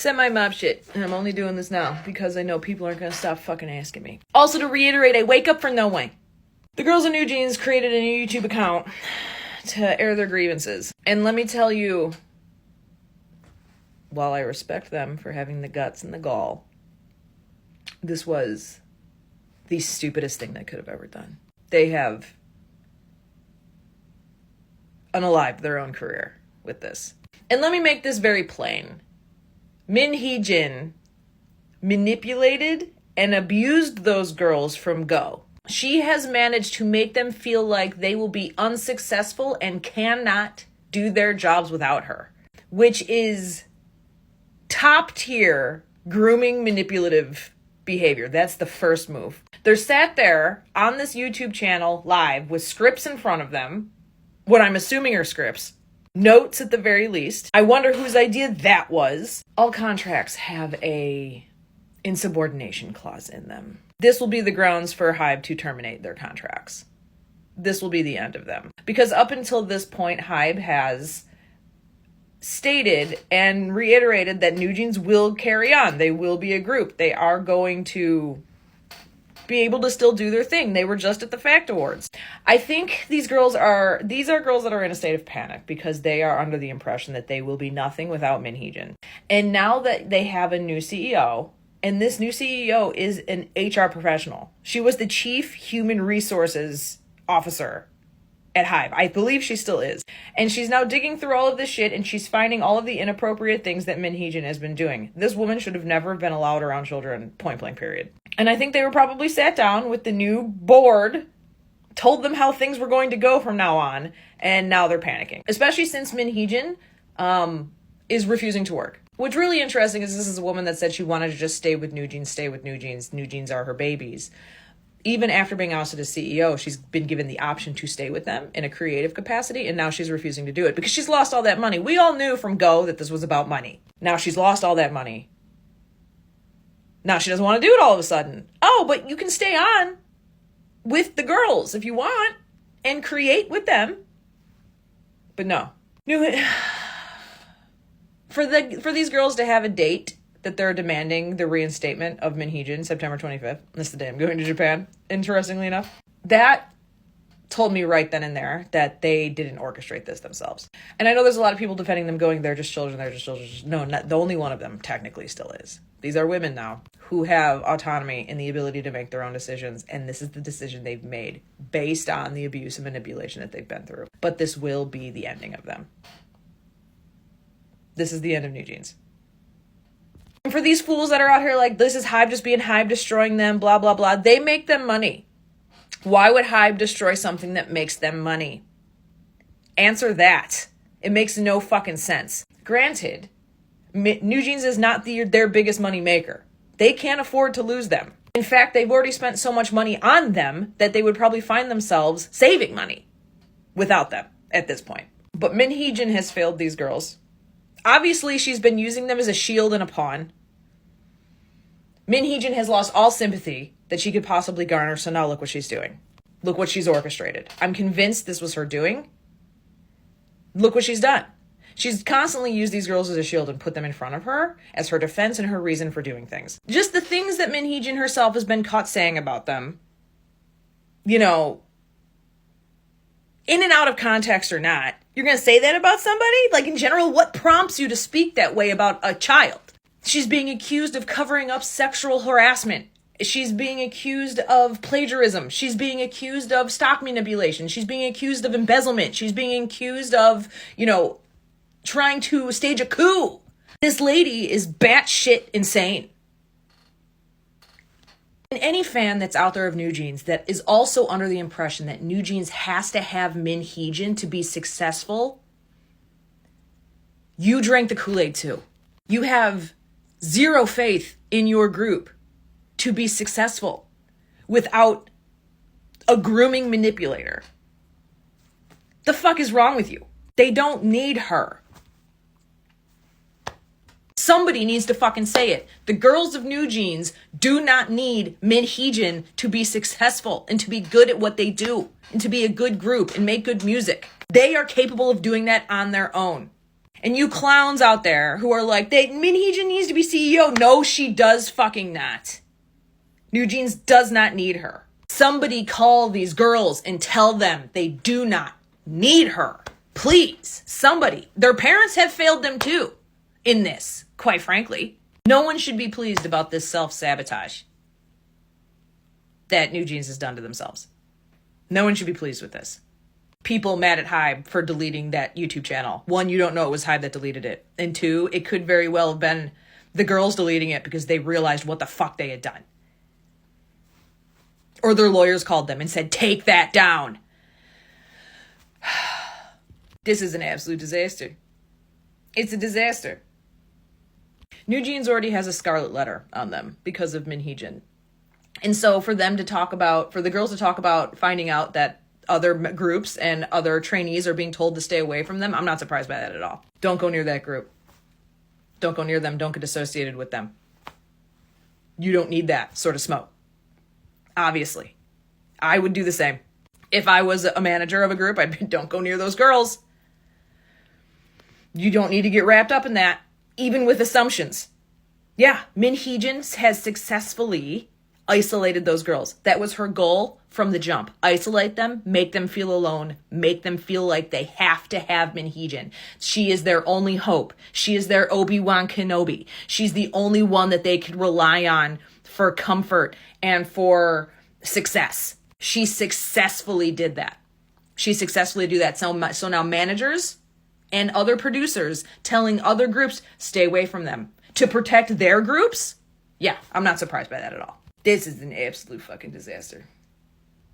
Semi-mob shit, and I'm only doing this now because I know people aren't gonna stop fucking asking me. Also, to reiterate, I wake up for no way. The girls in Newjeans created a new YouTube account to air their grievances. And let me tell you, while I respect them for having the guts and the gall, this was the stupidest thing they could have ever done. They have unalived their own career with this. And let me make this very plain. Min Hee-jin manipulated and abused those girls from go. She has managed to make them feel like they will be unsuccessful and cannot do their jobs without her, which is top tier grooming manipulative behavior. That's the first move. They're sat there on this YouTube channel live with scripts in front of them, what I'm assuming are scripts, notes at the very least. I wonder whose idea that was. All contracts have a insubordination clause in them. This will be the grounds for HYBE to terminate their contracts. This will be the end of them. Because up until this point, HYBE has stated and reiterated that Newjeans will carry on. They will be a group. They are going to be able to still do their thing. They were just at the Fact Awards. I think these are girls that are in a state of panic because they are under the impression that they will be nothing without Min Hee-jin. And now that they have a new CEO, and this new CEO is an HR professional. She was the chief human resources officer at HYBE. I believe she still is. And she's now digging through all of this shit and she's finding all of the inappropriate things that Min Hee-jin has been doing. This woman should have never been allowed around children, point blank period. And I think they were probably sat down with the new board, told them how things were going to go from now on, and now they're panicking. Especially since Min Hee-jin is refusing to work. What's really interesting is this is a woman that said she wanted to just stay with Newjeans. Newjeans are her babies. Even after being ousted as CEO, she's been given the option to stay with them in a creative capacity, and now she's refusing to do it because she's lost all that money. We all knew from go that this was about money. Now she's lost all that money. Now she doesn't want to do it all of a sudden. Oh, but you can stay on with the girls if you want and create with them. But no. For these girls to have a date that they're demanding the reinstatement of Min Hee-jin, September 25th. That's the day I'm going to Japan, interestingly enough. That told me right then and there that they didn't orchestrate this themselves. And I know there's a lot of people defending them going, they're just children. No, not, the only one of them technically still is. These are women now who have autonomy and the ability to make their own decisions. And this is the decision they've made based on the abuse and manipulation that they've been through. But this will be the ending of them. This is the end of Newjeans. And for these fools that are out here like, this is HYBE just being HYBE destroying them, blah, blah, blah. They make them money. Why would HYBE destroy something that makes them money? Answer that. It makes no fucking sense. Granted, Newjeans is not their biggest money maker. They can't afford to lose them. In fact, they've already spent so much money on them that they would probably find themselves saving money without them at this point. But Min Hee-jin has failed these girls. Obviously, she's been using them as a shield and a pawn. Min Hee-jin has lost all sympathy that she could possibly garner, so now look what she's doing. Look what she's orchestrated. I'm convinced this was her doing. Look what she's done. She's constantly used these girls as a shield and put them in front of her as her defense and her reason for doing things. Just the things that Min Hee-jin herself has been caught saying about them, you know, in and out of context or not, you're going to say that about somebody? Like, in general, what prompts you to speak that way about a child? She's being accused of covering up sexual harassment. She's being accused of plagiarism. She's being accused of stock manipulation. She's being accused of embezzlement. She's being accused of, you know, trying to stage a coup. This lady is batshit insane. And any fan that's out there of Newjeans that is also under the impression that Newjeans has to have Min Hee-jin to be successful, you drank the Kool-Aid too. You have zero faith in your group to be successful without a grooming manipulator. The fuck is wrong with you? They don't need her. Somebody needs to fucking say it. The girls of Newjeans do not need Min Hee-jin to be successful and to be good at what they do and to be a good group and make good music. They are capable of doing that on their own. And you clowns out there who are like, Min Hee-jin needs to be CEO. No, she does fucking not. Newjeans does not need her. Somebody call these girls and tell them they do not need her. Please, somebody. Their parents have failed them too in this, quite frankly. No one should be pleased about this self-sabotage that Newjeans has done to themselves. No one should be pleased with this. People mad at HYBE for deleting that YouTube channel. One, you don't know it was HYBE that deleted it. And two, it could very well have been the girls deleting it because they realized what the fuck they had done. Or their lawyers called them and said, take that down. This is an absolute disaster. It's a disaster. Newjeans already has a scarlet letter on them because of Min Hee-jin. And so for the girls to talk about finding out that other groups and other trainees are being told to stay away from them, I'm not surprised by that at all. Don't go near that group. Don't go near them. Don't get associated with them. You don't need that sort of smoke. Obviously. I would do the same. If I was a manager of a group, I'd be, don't go near those girls. You don't need to get wrapped up in that, even with assumptions. Yeah, Min Hee-jin has successfully isolated those girls. That was her goal from the jump. Isolate them, make them feel alone, make them feel like they have to have Min Hee-jin. She is their only hope. She is their Obi-Wan Kenobi. She's the only one that they could rely on for comfort and for success. She successfully did that. She successfully did that. So now managers and other producers telling other groups, stay away from them to protect their groups. Yeah, I'm not surprised by that at all. This is an absolute fucking disaster.